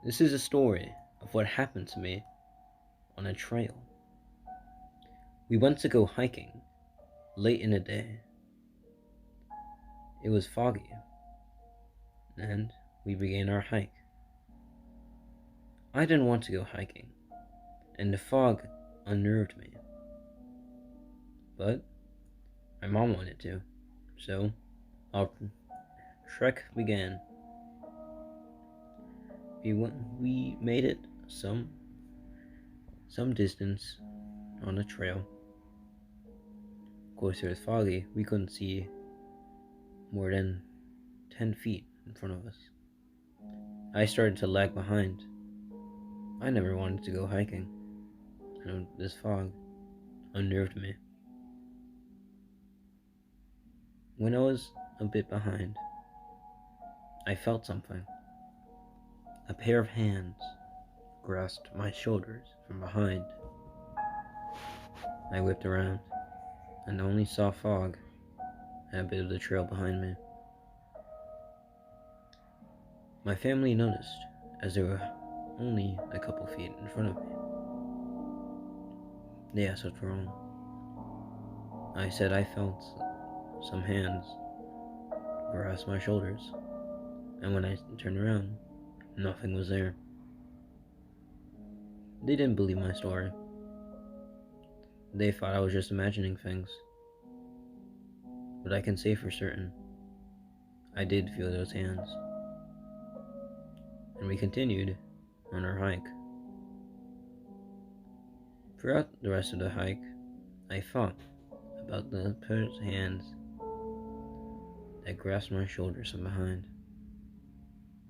This is a story of what happened to me on a trail. We went to go hiking late in the day. It was foggy, and we began our hike. I didn't want to go hiking, and the fog unnerved me. But my mom wanted to, so our trek began. We made it some distance on the trail. Of course, it was foggy. We couldn't see more than 10 feet in front of us. I started to lag behind. I never wanted to go hiking, and this fog unnerved me. When I was a bit behind, I felt something. A pair of hands grasped my shoulders from behind. I whipped around and only saw fog and a bit of the trail behind me. My family noticed as they were only a couple feet in front of me. They asked what's wrong. I said I felt some hands grasp my shoulders, and when I turned around, nothing was there. They didn't believe my story. They thought I was just imagining things. But I can say for certain, I did feel those hands. And we continued on our hike. Throughout the rest of the hike, I thought about the pair of hands that grasped my shoulders from behind.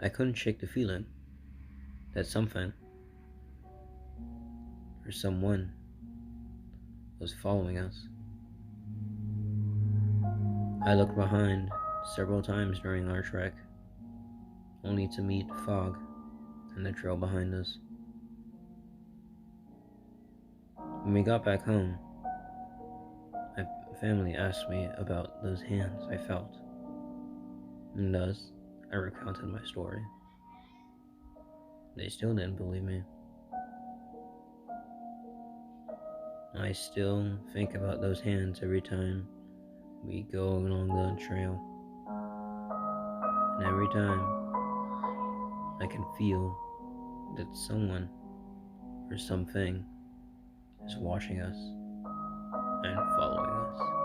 I couldn't shake the feeling that something or someone was following us. I looked behind several times during our trek, only to meet fog and the trail behind us. When we got back home, my family asked me about those hands I felt, and thus I recounted my story. They still didn't believe me. I still think about those hands every time we go along the trail, and every time I can feel that someone or something is watching us and following us.